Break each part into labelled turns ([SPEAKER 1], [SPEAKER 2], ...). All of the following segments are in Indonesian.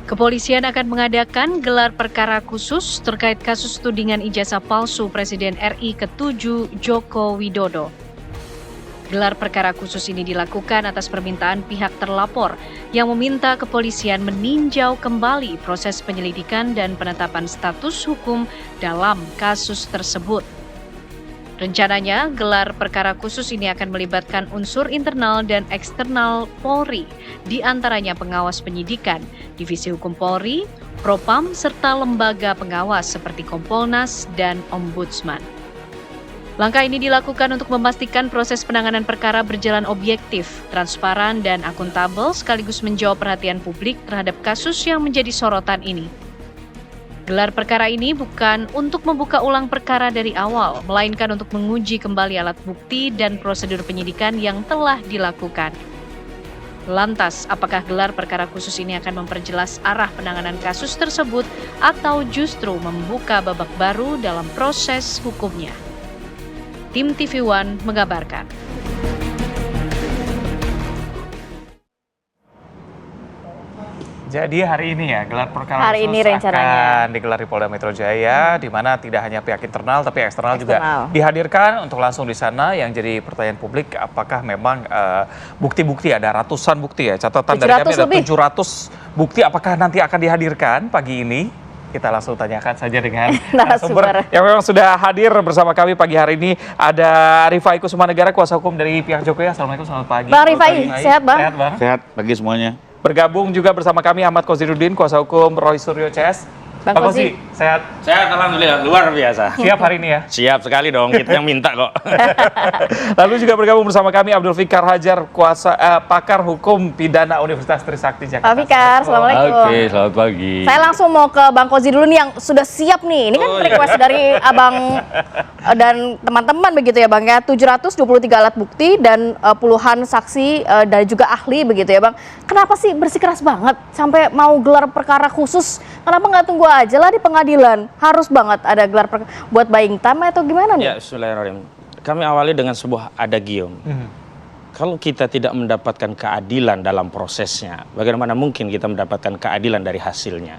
[SPEAKER 1] Kepolisian akan mengadakan gelar perkara khusus terkait kasus tudingan ijazah palsu Presiden RI ke-7 Joko Widodo. Gelar perkara khusus ini dilakukan atas permintaan pihak terlapor yang meminta kepolisian meninjau kembali proses penyelidikan dan penetapan status hukum dalam kasus tersebut. Rencananya, gelar perkara khusus ini akan melibatkan unsur internal dan eksternal Polri, di antaranya pengawas penyidikan, Divisi Hukum Polri, Propam, serta lembaga pengawas seperti Kompolnas dan Ombudsman. Langkah ini dilakukan untuk memastikan proses penanganan perkara berjalan objektif, transparan, dan akuntabel sekaligus menjawab perhatian publik terhadap kasus yang menjadi sorotan ini. Gelar perkara ini bukan untuk membuka ulang perkara dari awal, melainkan untuk menguji kembali alat bukti dan prosedur penyidikan yang telah dilakukan. Lantas, apakah gelar perkara khusus ini akan memperjelas arah penanganan kasus tersebut atau justru membuka babak baru dalam proses hukumnya? Tim TV One mengabarkan.
[SPEAKER 2] Jadi hari ini ya gelar perkara
[SPEAKER 3] Hari
[SPEAKER 2] khusus
[SPEAKER 3] ini rencananya
[SPEAKER 2] akan digelar di Polda Metro Jaya, di mana tidak hanya pihak internal tapi eksternal juga dihadirkan untuk langsung di sana. Yang jadi pertanyaan publik, apakah memang bukti-bukti, ada ratusan bukti ya, catatan dari kami ada 700 bukti, apakah nanti akan dihadirkan pagi ini? Kita langsung tanyakan saja dengan narasumber yang memang sudah hadir bersama kami pagi hari ini. Ada Rifai Kusumanegara, kuasa hukum dari pihak Jokowi. Assalamualaikum, selamat pagi.
[SPEAKER 3] Bang Rifai, sehat Bang?
[SPEAKER 2] Sehat Bang?
[SPEAKER 4] Sehat pagi semuanya.
[SPEAKER 2] Bergabung juga bersama kami Ahmad Koziruddin, kuasa hukum Roy Suryo CS.
[SPEAKER 3] Bang
[SPEAKER 2] Kozi, sehat?
[SPEAKER 4] Sehat, alhamdulillah, luar biasa.
[SPEAKER 2] Siap hari ini ya?
[SPEAKER 4] Siap sekali dong, kita yang minta kok.
[SPEAKER 2] Lalu juga bergabung bersama kami Abdul Fikar Hajar, pakar hukum pidana Universitas Trisakti Jakarta.
[SPEAKER 3] Pak Fikar, assalamualaikum.
[SPEAKER 4] Oke, selamat pagi.
[SPEAKER 3] Saya langsung mau ke Bang Kozi dulu nih yang sudah siap nih. Ini kan request dari Abang dan teman-teman begitu ya Bang ya. 723 alat bukti dan puluhan saksi dan juga ahli begitu ya Bang. Kenapa sih bersikeras banget sampai mau gelar perkara khusus? Kenapa nggak tunggu aja lah di pengadilan? Harus banget ada gelar perkara buat buying time atau gimana nih?
[SPEAKER 4] Ya, bismillahirrahmanirrahim. Kami awali dengan sebuah adagium. Kalau kita tidak mendapatkan keadilan dalam prosesnya, bagaimana mungkin kita mendapatkan keadilan dari hasilnya?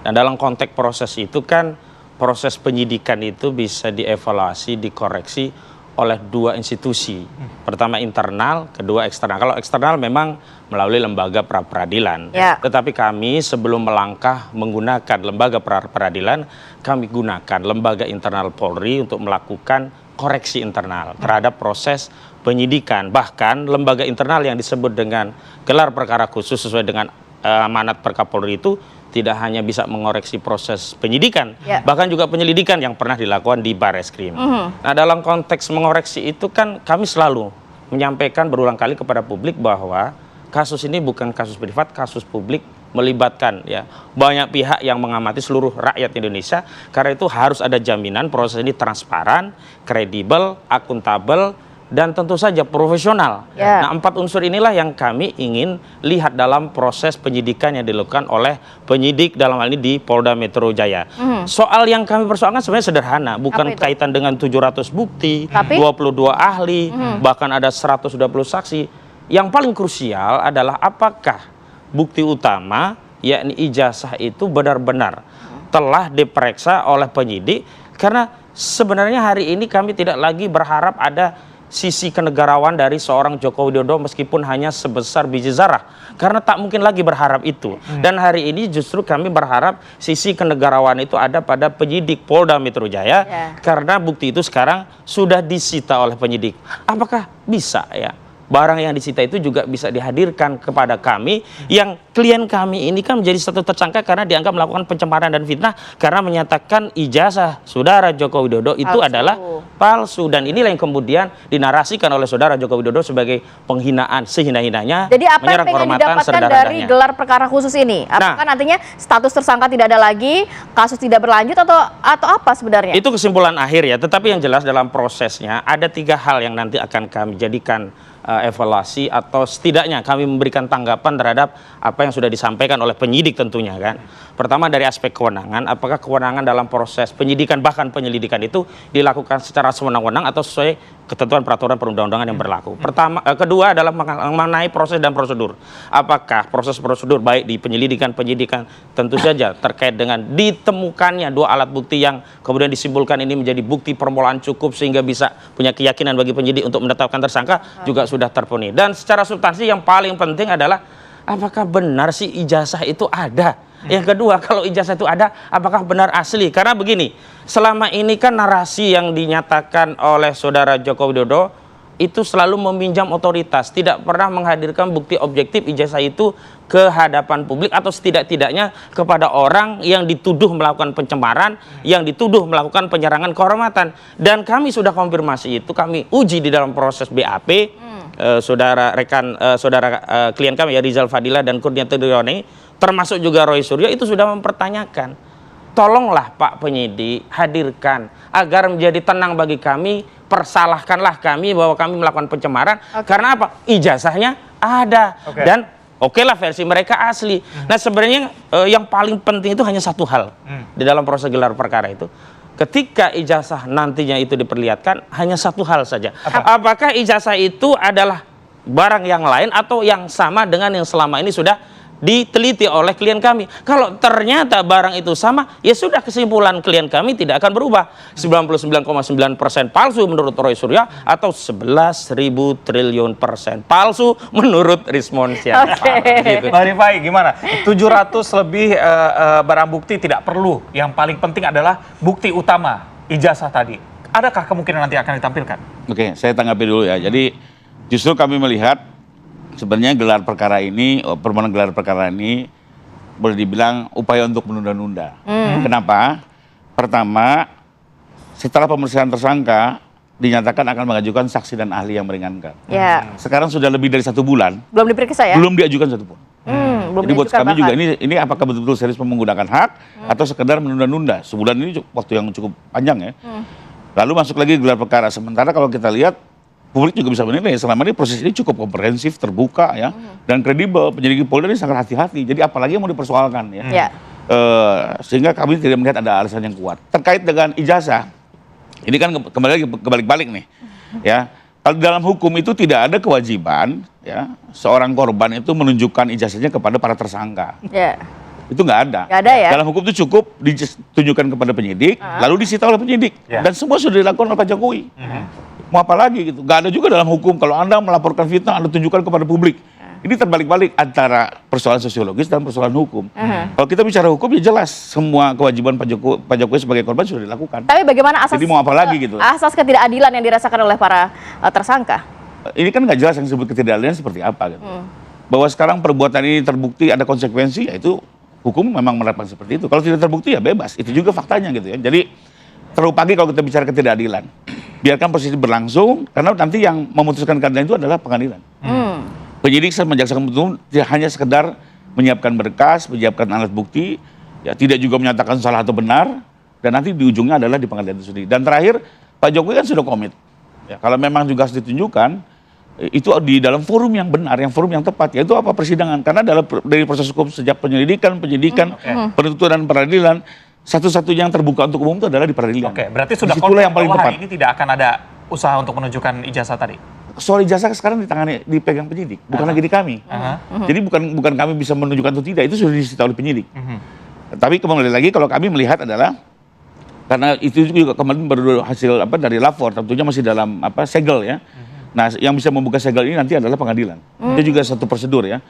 [SPEAKER 4] Dan dalam konteks proses itu kan, proses penyidikan itu bisa dievaluasi, dikoreksi oleh dua institusi. Pertama internal, kedua eksternal. Kalau eksternal memang melalui lembaga pra-peradilan. Tetapi kami sebelum melangkah menggunakan lembaga pra-peradilan, kami gunakan lembaga internal Polri untuk melakukan koreksi internal terhadap proses penyidikan. Bahkan lembaga internal yang disebut dengan gelar perkara khusus sesuai dengan amanat Perkapolri itu tidak hanya bisa mengoreksi proses penyidikan, bahkan juga penyelidikan yang pernah dilakukan di Barreskrim. Nah, dalam konteks mengoreksi itu kan kami selalu menyampaikan berulang kali kepada publik bahwa kasus ini bukan kasus privat, kasus publik, melibatkan ya banyak pihak yang mengamati seluruh rakyat Indonesia. Karena itu harus ada jaminan proses ini transparan, kredibel, akuntabel, dan tentu saja profesional. Nah, 4 unsur inilah yang kami ingin lihat dalam proses penyidikan yang dilakukan oleh penyidik dalam hal ini di Polda Metro Jaya. Soal yang kami persoalkan sebenarnya sederhana, bukan kaitan dengan 700 bukti, 22 ahli, bahkan ada 120 saksi. Yang paling krusial adalah apakah bukti utama, yakni ijazah itu benar-benar telah diperiksa oleh penyidik. Karena sebenarnya hari ini kami tidak lagi berharap ada sisi kenegarawan dari seorang Joko Widodo meskipun hanya sebesar biji zarah, karena tak mungkin lagi berharap itu. Dan hari ini justru kami berharap sisi kenegarawan itu ada pada penyidik Polda Metro Jaya, karena bukti itu sekarang sudah disita oleh penyidik. Apakah bisa ya barang yang disita itu juga bisa dihadirkan kepada kami, yang klien kami ini kan menjadi satu tersangka karena dianggap melakukan pencemaran dan fitnah karena menyatakan ijazah saudara Joko Widodo itu adalah palsu. Dan inilah yang kemudian dinarasikan oleh saudara Joko Widodo sebagai penghinaan sehina-hinanya.
[SPEAKER 3] Jadi apa yang pengen didapatkan dari gelar perkara khusus ini? Apakah nantinya status tersangka tidak ada lagi, kasus tidak berlanjut, atau apa sebenarnya?
[SPEAKER 4] Itu kesimpulan akhir ya, tetapi yang jelas dalam prosesnya ada 3 hal yang nanti akan kami jadikan evaluasi atau setidaknya kami memberikan tanggapan terhadap apa yang sudah disampaikan oleh penyidik tentunya kan. Pertama dari aspek kewenangan, apakah kewenangan dalam proses penyidikan bahkan penyelidikan itu dilakukan secara sewenang-wenang atau sesuai ketentuan peraturan perundang-undangan yang berlaku. Kedua adalah mengenai proses dan prosedur. Apakah proses prosedur baik di penyidikan tentu saja terkait dengan ditemukannya 2 alat bukti yang kemudian disimpulkan ini menjadi bukti permulaan cukup sehingga bisa punya keyakinan bagi penyidik untuk menetapkan tersangka juga sudah terpenuhi. Dan secara substansi yang paling penting adalah apakah benar sih ijazah itu ada? Yang kedua, kalau ijazah itu ada, apakah benar asli? Karena begini, selama ini kan narasi yang dinyatakan oleh saudara Joko Widodo itu selalu meminjam otoritas, tidak pernah menghadirkan bukti objektif ijazah itu ke hadapan publik atau setidak-tidaknya kepada orang yang dituduh melakukan pencemaran, yang dituduh melakukan penyerangan kehormatan. Dan kami sudah konfirmasi itu, kami uji di dalam proses BAP. Saudara klien kami ya Rizal Fadila dan Kurniati Rioni, termasuk juga Roy Suryo itu sudah mempertanyakan. Tolonglah Pak penyidik hadirkan agar menjadi tenang bagi kami, persalahkanlah kami bahwa kami melakukan pencemaran. Karena apa? Ijazahnya ada dan okelah versi mereka asli. Nah sebenarnya yang paling penting itu hanya satu hal di dalam proses gelar perkara itu. Ketika ijazah nantinya itu diperlihatkan, hanya satu hal saja. Apakah ijazah itu adalah barang yang lain atau yang sama dengan yang selama ini sudah diteliti oleh klien kami. Kalau ternyata barang itu sama, ya sudah kesimpulan klien kami tidak akan berubah. 99,9% palsu menurut Roy Suryo atau 11.000 triliun persen palsu menurut Rismond Sianipar.
[SPEAKER 2] Gitu. Bang Rifai gimana? 700 lebih barang bukti tidak perlu. Yang paling penting adalah bukti utama, ijazah tadi. Adakah kemungkinan nanti akan ditampilkan?
[SPEAKER 5] Oke, saya tanggapi dulu ya. Jadi justru kami melihat sebenarnya gelar perkara ini, permohonan gelar perkara ini boleh dibilang upaya untuk menunda-nunda. Kenapa? Pertama, setelah pemeriksaan tersangka dinyatakan akan mengajukan saksi dan ahli yang meringankan. Sekarang sudah lebih dari 1 bulan.
[SPEAKER 3] Belum diperiksa ya?
[SPEAKER 5] Belum diajukan satupun.
[SPEAKER 3] Belum
[SPEAKER 5] Jadi buat kami
[SPEAKER 3] bahkan.
[SPEAKER 5] juga ini apakah betul-betul serius menggunakan hak atau sekedar menunda-nunda? Sebulan ini waktu yang cukup panjang ya. Lalu masuk lagi gelar perkara. Sementara kalau kita lihat publik juga bisa menilai selama ini proses ini cukup komprehensif, terbuka ya, dan kredibel. Penyidik Polda ini sangat hati-hati. Jadi apalagi yang mau dipersoalkan ya. Sehingga kami tidak melihat ada alasan yang kuat. Terkait dengan ijazah, ini kan kembali lagi kebalik-balik nih, ya. Kalau dalam hukum itu tidak ada kewajiban ya seorang korban itu menunjukkan ijazahnya kepada para tersangka. Itu nggak ada.
[SPEAKER 3] Nggak ada ya?
[SPEAKER 5] Dalam hukum itu cukup ditunjukkan kepada penyidik, lalu disita oleh penyidik. Dan semua sudah dilakukan oleh Pak Jokowi. Mau apa lagi gitu? Nggak ada juga dalam hukum kalau Anda melaporkan fitnah, Anda tunjukkan kepada publik. Ini terbalik-balik antara persoalan sosiologis dan persoalan hukum. Kalau kita bicara hukum ya jelas semua kewajiban Pak Jokowi sebagai korban sudah dilakukan.
[SPEAKER 3] Tapi bagaimana asas?
[SPEAKER 5] Jadi mau apa lagi gitu?
[SPEAKER 3] Asas ketidakadilan yang dirasakan oleh para tersangka.
[SPEAKER 5] Ini kan nggak jelas yang disebut ketidakadilan seperti apa gitu. Bahwa sekarang perbuatan ini terbukti ada konsekuensi, yaitu hukum memang menerapkan seperti itu. Kalau tidak terbukti ya bebas. Itu juga faktanya gitu ya. Jadi terlalu pagi kalau kita bicara ketidakadilan. Biarkan proses berlangsung, karena nanti yang memutuskan keadilan itu adalah pengadilan. Penyidik sama jaksa penuntut umum tidak hanya sekedar menyiapkan berkas, menyiapkan alat bukti, ya tidak juga menyatakan salah atau benar, dan nanti di ujungnya adalah di pengadilan itu sendiri. Dan terakhir, Pak Jokowi kan sudah komit. Ya, kalau memang juga harus ditunjukkan, itu di dalam forum yang benar, yang forum yang tepat, yaitu apa persidangan. Karena dari proses hukum sejak penyidikan, penuntutan dan peradilan, satu-satunya yang terbuka untuk umum itu adalah di peradilan.
[SPEAKER 2] Berarti sudah
[SPEAKER 5] disitulah yang paling tepat.
[SPEAKER 2] Ini tidak akan ada usaha untuk menunjukkan ijazah tadi.
[SPEAKER 5] Soal ijazah sekarang dipegang penyidik, bukan lagi di kami. Jadi bukan kami bisa menunjukkan atau tidak, itu sudah disita oleh penyidik. Tapi kembali lagi kalau kami melihat adalah karena itu juga kemarin baru hasil dari lapor, tentunya masih dalam segel ya. Nah, yang bisa membuka segel ini nanti adalah pengadilan. Itu juga satu prosedur ya.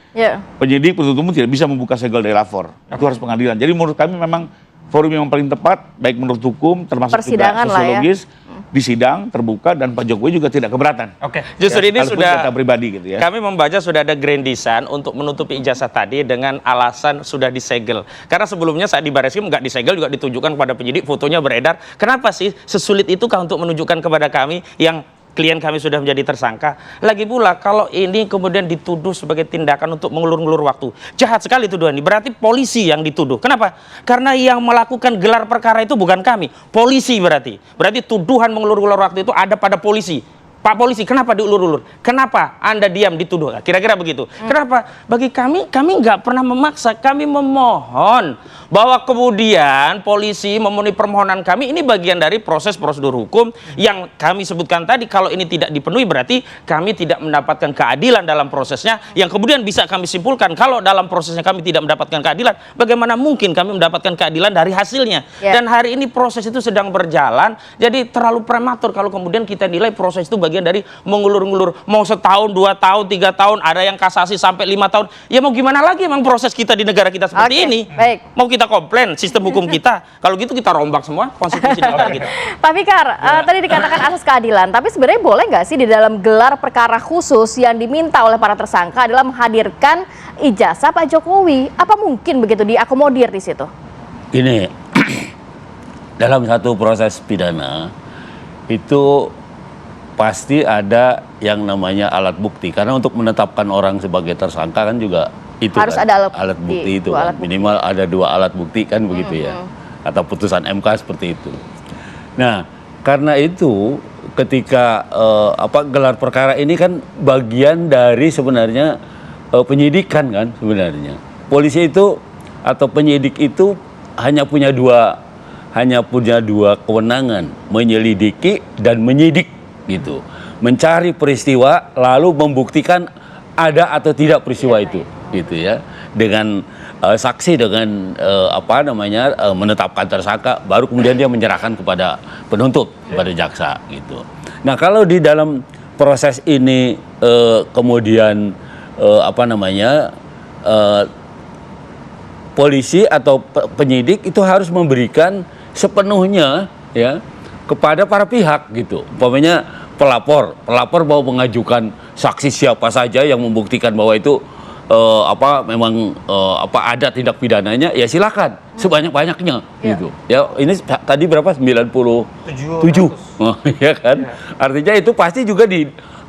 [SPEAKER 5] Penyidik penuntut umum tidak bisa membuka segel dari lapor. Itu harus pengadilan. Jadi menurut kami memang forum yang paling tepat, baik menurut hukum, termasuk juga sosiologis, di sidang terbuka, dan Pak Jokowi juga tidak keberatan.
[SPEAKER 4] Justru ini sudah
[SPEAKER 5] data pribadi gitu ya.
[SPEAKER 4] Kami membaca sudah ada grand design untuk menutupi ijazah tadi dengan alasan sudah disegel. Karena sebelumnya saat di Barreskrim nggak disegel, juga ditunjukkan kepada penyidik, fotonya beredar. Kenapa sih sesulit itukah untuk menunjukkan kepada kami yang klien kami sudah menjadi tersangka? Lagi pula kalau ini kemudian dituduh sebagai tindakan untuk mengulur-ngulur waktu, jahat sekali tuduhan ini. Berarti polisi yang dituduh. Kenapa? Karena yang melakukan gelar perkara itu bukan kami, polisi berarti tuduhan mengulur-ngulur waktu itu ada pada polisi. Pak polisi, kenapa diulur-ulur? Kenapa Anda diam dituduh? Kira-kira begitu. Kenapa? Bagi kami nggak pernah memaksa. Kami memohon bahwa kemudian polisi memenuhi permohonan kami. Ini bagian dari proses prosedur hukum yang kami sebutkan tadi. Kalau ini tidak dipenuhi berarti kami tidak mendapatkan keadilan dalam prosesnya. Yang kemudian bisa kami simpulkan kalau dalam prosesnya kami tidak mendapatkan keadilan, bagaimana mungkin kami mendapatkan keadilan dari hasilnya? Dan hari ini proses itu sedang berjalan. Jadi terlalu prematur kalau kemudian kita nilai proses itu bagian dari mengulur-ngulur, mau setahun, 2 tahun, 3 tahun, ada yang kasasi sampai 5 tahun. Ya mau gimana lagi emang proses kita di negara kita seperti ini?
[SPEAKER 3] Baik.
[SPEAKER 4] Mau kita komplain sistem hukum kita? Kalau gitu kita rombak semua konstitusi negara kita.
[SPEAKER 3] Pak Fikar, tadi dikatakan asas keadilan, tapi sebenarnya boleh nggak sih di dalam gelar perkara khusus yang diminta oleh para tersangka adalah menghadirkan ijazah Pak Jokowi? Apa mungkin begitu diakomodir di situ?
[SPEAKER 6] Ini dalam satu proses pidana itu pasti ada yang namanya alat bukti, karena untuk menetapkan orang sebagai tersangka kan juga itu
[SPEAKER 3] harus
[SPEAKER 6] kan,
[SPEAKER 3] ada
[SPEAKER 6] alat bukti itu
[SPEAKER 3] alat
[SPEAKER 6] kan. Minimal ada 2 alat bukti kan begitu ya, atau putusan MK seperti itu. Nah karena itu ketika gelar perkara ini kan bagian dari sebenarnya penyidikan kan sebenarnya. Polisi itu atau penyidik itu hanya punya dua kewenangan, menyelidiki dan menyidik gitu, mencari peristiwa lalu membuktikan ada atau tidak peristiwa itu, gitu ya, dengan saksi, dengan menetapkan tersangka, baru kemudian dia menyerahkan kepada penuntut, kepada jaksa, gitu. Nah kalau di dalam proses ini kemudian polisi atau penyidik itu harus memberikan sepenuhnya ya kepada para pihak gitu. Umpamanya pelapor mau mengajukan saksi siapa saja yang membuktikan bahwa itu ada tindak pidananya, ya silakan sebanyak-banyaknya gitu. Ya ini tadi berapa? 97. Oh, ya kan? Artinya itu pasti juga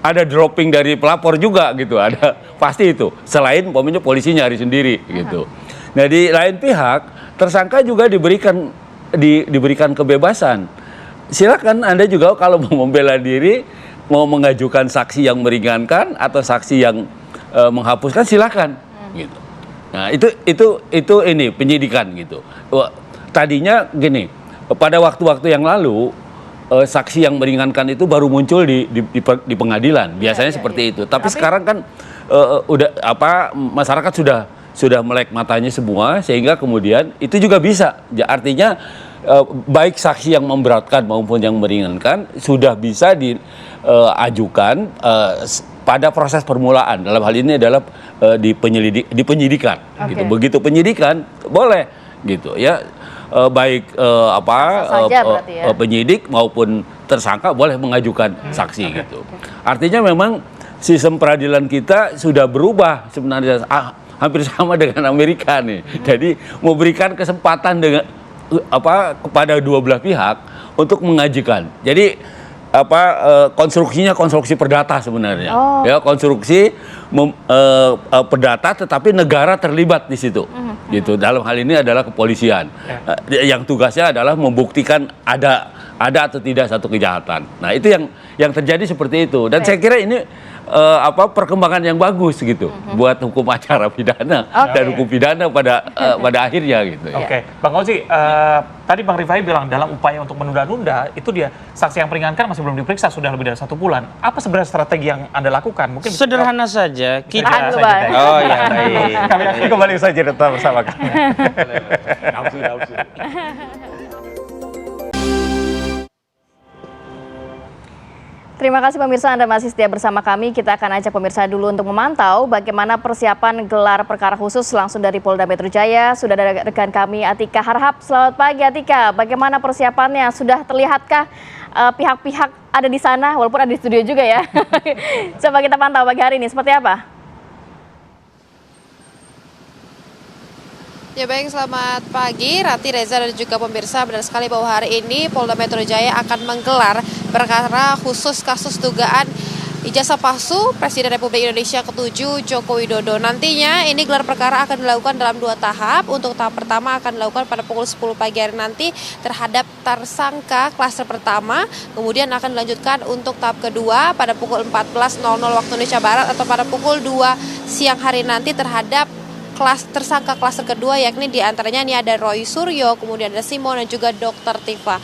[SPEAKER 6] ada dropping dari pelapor juga gitu. Ada pasti itu. Selain umpamanya polisi nyari sendiri gitu. Nah, di lain pihak tersangka juga diberikan kebebasan. Silakan Anda juga kalau mau membela diri, mau mengajukan saksi yang meringankan atau saksi yang menghapuskan, silakan gitu. Nah, itu ini penyidikan gitu. Tadinya gini, pada waktu-waktu yang lalu saksi yang meringankan itu baru muncul di pengadilan. Biasanya seperti itu. Tapi sekarang kan masyarakat sudah melek matanya semua, sehingga kemudian itu juga bisa. Artinya baik saksi yang memberatkan maupun yang meringankan sudah bisa diajukan pada proses permulaan. Dalam hal ini adalah di penyidikan. Gitu. Begitu penyidikan boleh gitu ya, baik penyidik maupun tersangka boleh mengajukan saksi gitu. Artinya memang sistem peradilan kita sudah berubah sebenarnya, hampir sama dengan Amerika nih. Jadi memberikan kesempatan kepada dua belah pihak untuk mengajukan. Jadi konstruksinya konstruksi perdata sebenarnya. Ya, konstruksi perdata tetapi negara terlibat di situ. Gitu. Dalam hal ini adalah kepolisian. Yang tugasnya adalah membuktikan ada atau tidak satu kejahatan. Nah, itu yang terjadi seperti itu. Dan saya kira ini perkembangan yang bagus gitu buat hukum acara pidana dan hukum pidana pada akhirnya gitu.
[SPEAKER 2] Oke. Bang Ozi, tadi Bang Rifai bilang dalam upaya untuk menunda-nunda itu dia saksi yang meringankan masih belum diperiksa sudah lebih dari 1 bulan. Apa sebenarnya strategi yang Anda lakukan? Mungkin
[SPEAKER 4] sederhana saja kita.
[SPEAKER 2] Oh iya, baik. Kami akan kembali saja tetap bersama kami.
[SPEAKER 3] Terima kasih pemirsa, Anda masih setia bersama kami. Kita akan ajak pemirsa dulu untuk memantau bagaimana persiapan gelar perkara khusus langsung dari Polda Metro Jaya. Sudah ada rekan kami Atika Harhab. Selamat pagi Atika, bagaimana persiapannya? Sudah terlihatkah pihak-pihak ada di sana, walaupun ada di studio juga ya? Coba kita pantau pagi hari ini, seperti apa?
[SPEAKER 7] Ya baik, selamat pagi Rati, Reza dan juga pemirsa. Benar sekali bahwa hari ini Polda Metro Jaya akan menggelar perkara khusus kasus dugaan ijazah palsu Presiden Republik Indonesia ke-7 Joko Widodo. Nantinya ini gelar perkara akan dilakukan dalam 2 tahap. Untuk tahap pertama akan dilakukan pada pukul 10 pagi hari nanti terhadap tersangka klaster pertama. Kemudian akan dilanjutkan untuk tahap kedua pada pukul 14.00 waktu Indonesia Barat atau pada pukul 2 siang hari nanti terhadap tersangka klaster kedua, yakni diantaranya ini ada Roy Suryo, kemudian ada Simon dan juga Dr. Tifa.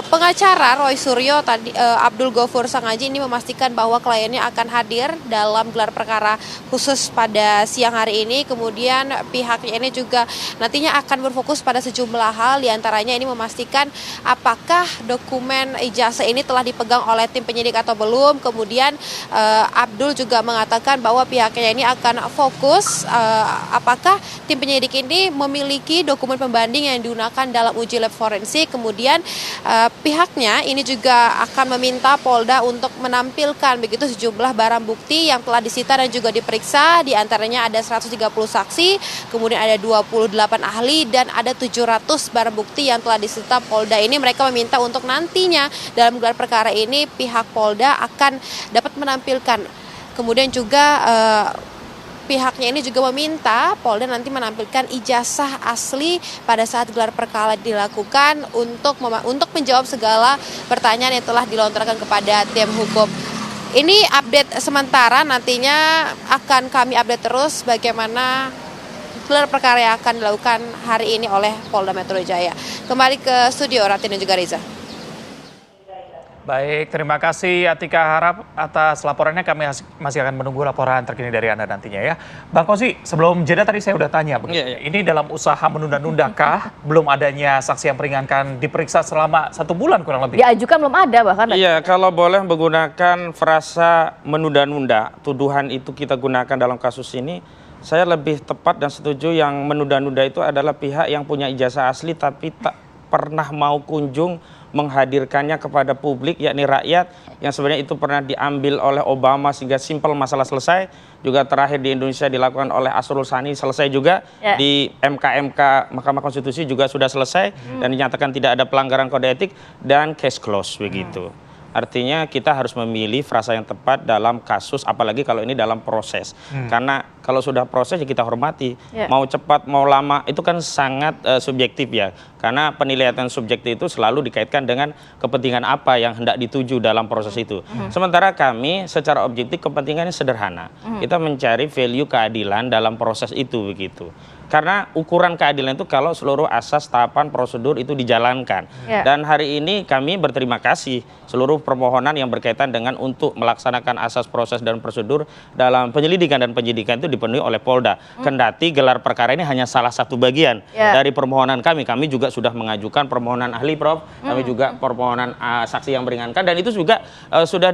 [SPEAKER 7] Pengacara Roy Suryo tadi Abdul Ghafur Sangaji ini memastikan bahwa kliennya akan hadir dalam gelar perkara khusus pada siang hari ini. Kemudian pihaknya ini juga nantinya akan berfokus pada sejumlah hal, diantaranya ini memastikan apakah dokumen ijazah ini telah dipegang oleh tim penyidik atau belum. Kemudian Abdul juga mengatakan bahwa pihaknya ini akan fokus apakah tim penyidik ini memiliki dokumen pembanding yang digunakan dalam uji lab forensik. Kemudian pihaknya ini juga akan meminta Polda untuk menampilkan begitu sejumlah barang bukti yang telah disita dan juga diperiksa. Di antaranya ada 130 saksi, kemudian ada 28 ahli dan ada 700 barang bukti yang telah disita Polda. Ini mereka meminta untuk nantinya dalam gelar perkara ini pihak Polda akan dapat menampilkan. Kemudian juga pihaknya ini juga meminta Polda nanti menampilkan ijazah asli pada saat gelar perkara dilakukan untuk menjawab segala pertanyaan yang telah dilontarkan kepada tim hukum. Ini update sementara, nantinya akan kami update terus bagaimana gelar perkara yang akan dilakukan hari ini oleh Polda Metro Jaya. Kembali ke studio, Ratin dan juga Reza.
[SPEAKER 2] Baik, terima kasih Atika Harap atas laporannya. Kami masih akan menunggu laporan terkini dari Anda nantinya ya. Bang Kosi, sebelum jeda tadi saya udah tanya, ini dalam usaha menunda-nundakah belum adanya saksi yang meringankan diperiksa selama 1 bulan kurang lebih?
[SPEAKER 3] Diajukan belum ada bahkan.
[SPEAKER 4] Iya, kalau boleh menggunakan frasa menunda-nunda, tuduhan itu kita gunakan dalam kasus ini, saya lebih tepat dan setuju yang menunda-nunda itu adalah pihak yang punya ijazah asli tapi tak pernah mau kunjung menghadirkannya kepada publik, yakni rakyat, yang sebenarnya itu pernah diambil oleh Obama sehingga simpel masalah selesai. Juga terakhir di Indonesia dilakukan oleh Asrul Sani, selesai juga. Di MK Mahkamah Konstitusi juga sudah selesai dan dinyatakan tidak ada pelanggaran kode etik dan case close begitu. Artinya kita harus memilih frasa yang tepat dalam kasus, apalagi kalau ini dalam proses. Karena kalau sudah proses ya kita hormati. Mau cepat, mau lama, itu kan sangat subjektif ya. Karena penilaian subjektif itu selalu dikaitkan dengan kepentingan apa yang hendak dituju dalam proses itu. Sementara kami secara objektif kepentingannya sederhana. Kita mencari value keadilan dalam proses itu begitu. Karena ukuran keadilan itu kalau seluruh asas, tahapan, prosedur itu dijalankan. Dan hari ini kami berterima kasih seluruh permohonan yang berkaitan dengan untuk melaksanakan asas, proses, dan prosedur dalam penyelidikan dan penyidikan itu dipenuhi oleh Polda. Kendati gelar perkara ini hanya salah satu bagian dari permohonan kami. Kami juga sudah mengajukan permohonan ahli, Prof. Kami juga permohonan saksi yang meringankan, dan itu juga sudah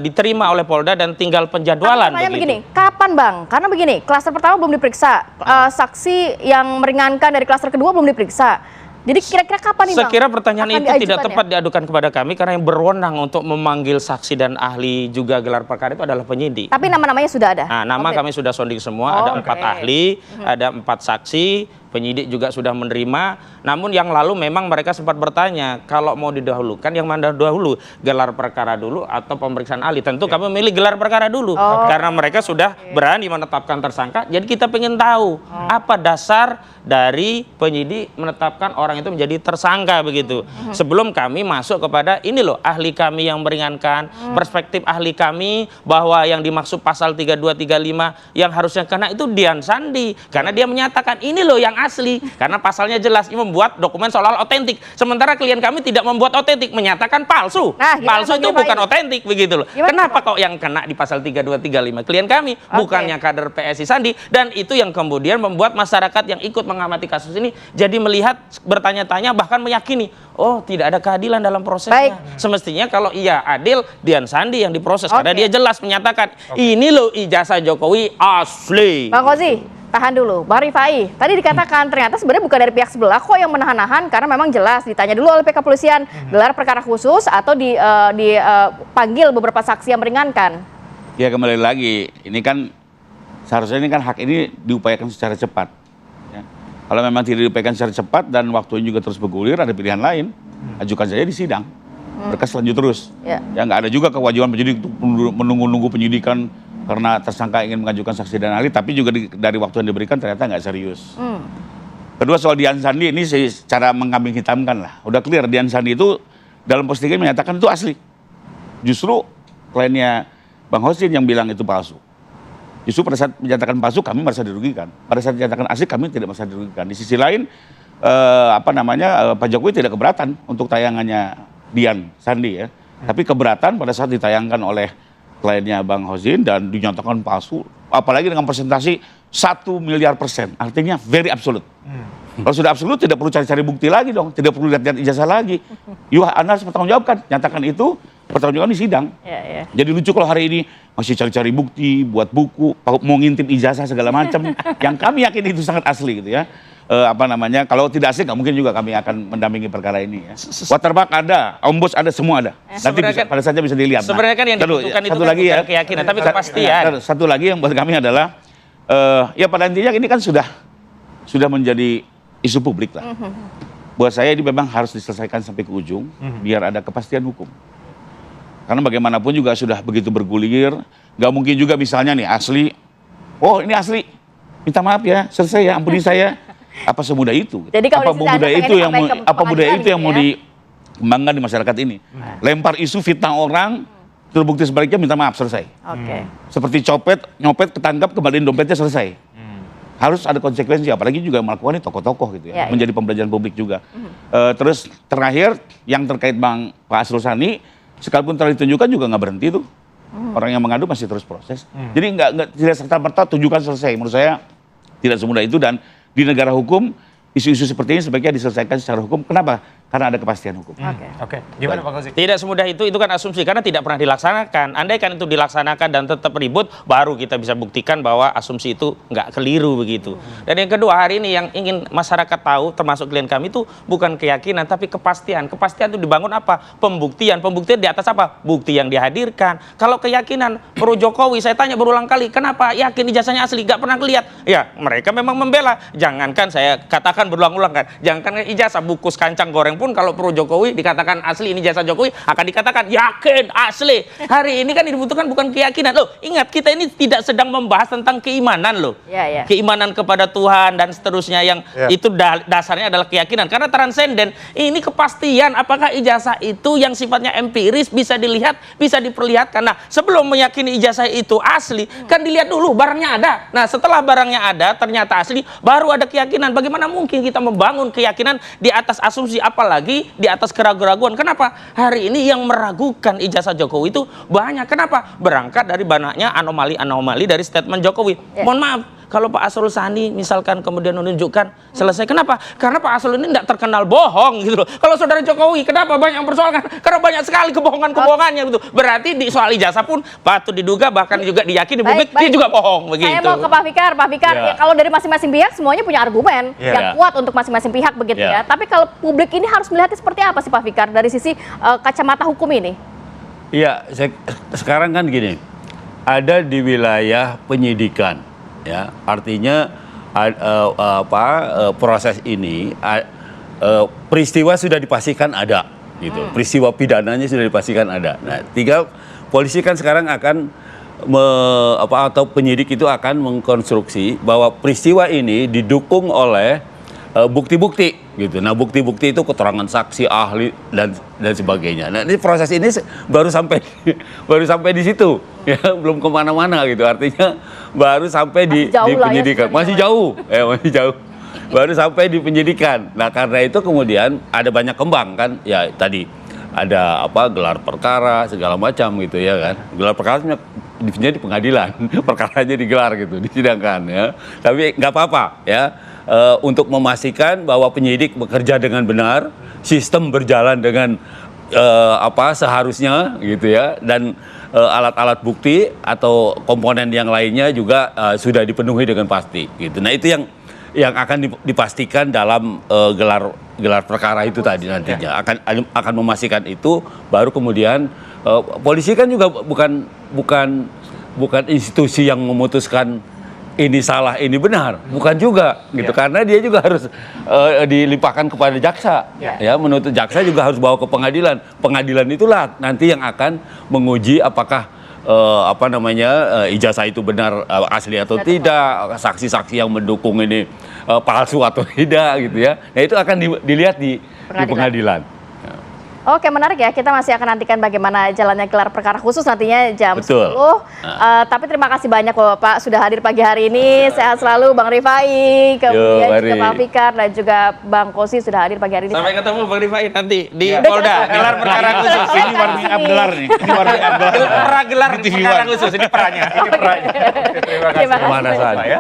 [SPEAKER 4] diterima oleh Polda dan tinggal penjadwalan.
[SPEAKER 3] Begini, kapan Bang? Karena begini, klaster pertama belum diperiksa, saksi yang meringankan dari klaster kedua belum diperiksa. Jadi kira-kira kapan nih Bang?
[SPEAKER 4] Sekira pertanyaan itu tidak tepat diadukan kepada kami karena yang berwenang untuk memanggil saksi dan ahli juga gelar perkara itu adalah penyidik.
[SPEAKER 3] Tapi nama-namanya sudah ada?
[SPEAKER 4] Nah, nama kami sudah sounding semua, ada 4 ahli, ada 4 saksi. Penyidik juga sudah menerima, namun yang lalu memang mereka sempat bertanya, kalau mau didahulukan yang mana dahulu, gelar perkara dulu atau pemeriksaan ahli. Tentu kami memilih gelar perkara dulu, karena mereka sudah berani menetapkan tersangka, jadi kita pengen tahu apa dasar dari penyidik menetapkan orang itu menjadi tersangka begitu. Sebelum kami masuk kepada ini loh, ahli kami yang meringankan, perspektif ahli kami bahwa yang dimaksud pasal 3235 yang harusnya kena itu Dian Sandi, karena dia menyatakan ini loh yang asli, karena pasalnya jelas membuat dokumen seolah otentik, sementara klien kami tidak membuat otentik, menyatakan palsu. Palsu itu bukan otentik begitu loh. Kenapa kok yang kena di pasal 3235 klien kami, bukannya kader PSI Sandi, dan itu yang kemudian membuat masyarakat yang ikut mengamati kasus ini jadi melihat, bertanya-tanya, bahkan meyakini, oh tidak ada keadilan dalam prosesnya. Semestinya kalau iya adil, Dian Sandi yang diproses, karena dia jelas menyatakan ini loh ijazah Jokowi asli.
[SPEAKER 3] Bang Kozi, tahan dulu, Bang Rifai. Tadi dikatakan ternyata sebenarnya bukan dari pihak sebelah kok yang menahan-nahan, karena memang jelas ditanya dulu oleh pihak kepolisian gelar perkara khusus atau dipanggil beberapa saksi yang meringankan.
[SPEAKER 5] Ya kembali lagi, ini kan seharusnya ini kan hak ini diupayakan secara cepat. Ya. Kalau memang tidak diupayakan secara cepat dan waktunya juga terus bergulir, ada pilihan lain, ajukan saja di sidang. berkas lanjut terus.
[SPEAKER 3] Ya.
[SPEAKER 5] Ya nggak ada juga kewajiban penyidik untuk menunggu-nunggu penyidikan karena tersangka ingin mengajukan saksi dan ahli, tapi juga dari waktu yang diberikan ternyata nggak serius. Kedua soal Dian Sandi ini secara mengambing hitamkan lah. Udah clear Dian Sandi itu dalam postingan menyatakan itu asli. Justru kliennya Bang Hosin yang bilang itu palsu. Justru pada saat menyatakan palsu kami merasa dirugikan. Pada saat menyatakan asli kami tidak merasa dirugikan. Di sisi lain Pak Jokowi tidak keberatan untuk tayangannya Dian Sandi ya. Tapi keberatan pada saat ditayangkan oleh kliennya Bang Hosin dan dinyatakan palsu. Apalagi dengan persentase 1 miliar %. Artinya very absolute. Kalau sudah absolut tidak perlu cari-cari bukti lagi dong. Tidak perlu lihat ijazah lagi. Anda harus bertanggung-jawabkan. Nyatakan itu pertanggung-jawaban di sidang. Jadi lucu kalau hari ini masih cari-cari bukti, buat buku, mau ngintip ijazah segala macam. Yang kami yakin itu sangat asli gitu ya. Kalau tidak asli nggak mungkin juga kami akan mendampingi perkara ini ya. Watermark ada, Ombuds ada, semua ada. Nanti pada saatnya bisa dilihat.
[SPEAKER 4] Sebenarnya kan yang dibutuhkan itu
[SPEAKER 5] lagi ya,
[SPEAKER 4] keyakinan, tapi kepastian.
[SPEAKER 5] Satu lagi yang buat kami adalah ya pada intinya ini kan sudah menjadi isu publik lah. Buat saya ini memang harus diselesaikan sampai ke ujung biar ada kepastian hukum. Karena bagaimanapun juga sudah begitu bergulir, nggak mungkin juga misalnya nih asli, oh ini asli, minta maaf ya, selesai ya, ampuni saya. Apa semudah itu?
[SPEAKER 3] Jadi kalau
[SPEAKER 5] apa budaya itu yang mau dikembangkan di masyarakat ini? Lempar isu fitnah orang, terbukti sebaliknya minta maaf selesai. Seperti nyopet ketangkap kembaliin dompetnya selesai. Harus ada konsekuensi, apalagi juga melakukan ini tokoh-tokoh gitu ya, menjadi pembelajaran publik juga. Terus terakhir yang terkait Pak Asrul Sani, sekalipun telah ditunjukkan juga nggak berhenti tuh. Orang yang mengadu masih terus proses. Jadi tidak serta-merta tunjukkan selesai. Menurut saya tidak semudah itu, dan di negara hukum isu-isu seperti ini sebaiknya diselesaikan secara hukum. Kenapa? Karena ada kepastian hukum.
[SPEAKER 2] Oke. Gimana Pak Kozik?
[SPEAKER 4] Tidak semudah itu kan asumsi karena tidak pernah dilaksanakan. Andai kan itu dilaksanakan dan tetap ribut, baru kita bisa buktikan bahwa asumsi itu nggak keliru begitu. Dan yang kedua, hari ini yang ingin masyarakat tahu, termasuk klien kami, itu bukan keyakinan tapi kepastian. Kepastian itu dibangun apa? Pembuktian. Pembuktian di atas apa? Bukti yang dihadirkan. Kalau keyakinan pro Jokowi, saya tanya berulang kali, kenapa yakin ijazahnya asli? Nggak pernah lihat. Ya, mereka memang membela. Jangankan saya katakan berulang-ulang kan, jangankan ijazah, bungkus kancang goreng pun kalau pro Jokowi dikatakan asli, ini jasa Jokowi, akan dikatakan yakin asli. Hari ini kan dibutuhkan bukan keyakinan. Loh, ingat kita ini tidak sedang membahas tentang keimanan loh. Keimanan kepada Tuhan dan seterusnya yang itu dasarnya adalah keyakinan. Karena transenden, ini kepastian apakah ijazah itu yang sifatnya empiris bisa dilihat, bisa diperlihatkan. Nah, sebelum meyakini ijazah itu asli, kan dilihat dulu barangnya ada. Nah, setelah barangnya ada ternyata asli, baru ada keyakinan. Bagaimana mungkin kita membangun keyakinan di atas asumsi, apalagi di atas keraguan-keraguan? Kenapa? Hari ini yang meragukan ijazah Jokowi itu banyak. Kenapa? Berangkat dari banyaknya anomali-anomali dari statement Jokowi. Mohon maaf, kalau Pak Asrul Sani misalkan kemudian menunjukkan selesai. Kenapa? Karena Pak Asrul ini tidak terkenal bohong gitu loh. Kalau saudara Jokowi, kenapa banyak yang persoalkan? Karena banyak sekali kebohongan-kebohongannya gitu. Berarti di soal ijazah pun patut diduga, bahkan juga diyakini publik dia juga bohong begitu.
[SPEAKER 3] Saya mau ke Pak Fikar. Pak Fikar, ya, kalau dari masing-masing pihak semuanya punya argumen yang kuat untuk masing-masing pihak begitu ya. Tapi kalau publik ini harus melihatnya seperti apa sih Pak Fikar dari sisi kacamata hukum ini?
[SPEAKER 6] Iya, sekarang kan gini, ada di wilayah penyidikan, ya, artinya proses ini peristiwa sudah dipastikan ada, gitu, peristiwa pidananya sudah dipastikan ada. Nah, tinggal polisi kan sekarang akan atau penyidik itu akan mengkonstruksi bahwa peristiwa ini didukung oleh bukti-bukti gitu. Nah, bukti-bukti itu keterangan saksi, ahli dan sebagainya. Nah, ini proses ini baru sampai di situ ya, belum kemana-mana gitu. Artinya baru sampai di penyidikan. Masih jauh. Baru sampai di penyidikan. Nah, karena itu kemudian ada banyak kembang kan. Ya tadi ada gelar perkara segala macam gitu ya kan. Gelar perkara di pengadilan, perkaranya digelar gitu, disidangkan ya. Tapi nggak apa-apa ya. Untuk memastikan bahwa penyidik bekerja dengan benar, sistem berjalan dengan seharusnya gitu ya, dan alat-alat bukti atau komponen yang lainnya juga sudah dipenuhi dengan pasti gitu. Nah, itu yang akan dipastikan dalam gelar perkara itu tadi nantinya akan memastikan itu, baru kemudian polisi kan juga bukan institusi yang memutuskan ini salah, ini benar, bukan juga gitu, karena dia juga harus dilimpahkan kepada jaksa, ya menuntut jaksa juga harus bawa ke pengadilan. Pengadilan itulah nanti yang akan menguji apakah ijazah itu benar asli atau tidak, saksi-saksi yang mendukung ini palsu atau tidak gitu ya. Nah itu akan dilihat di pengadilan.
[SPEAKER 3] Oke, menarik ya. Kita masih akan nantikan bagaimana jalannya gelar perkara khusus nantinya jam 10. Tapi terima kasih banyak loh Pak sudah hadir pagi hari ini. Sehat selalu Bang Rifai, kemudian juga Pak Fikar dan juga Bang Kosi sudah hadir pagi hari ini.
[SPEAKER 4] Sampai ketemu Bang Rifai nanti di
[SPEAKER 2] Polda, gelar perkara khusus.
[SPEAKER 5] Ini warning up gelar nih. Ini warning up gelar.
[SPEAKER 2] Gelar perkara khusus, ini perannya. Terima kasih.
[SPEAKER 3] Terima kasih.
[SPEAKER 2] Pak ya.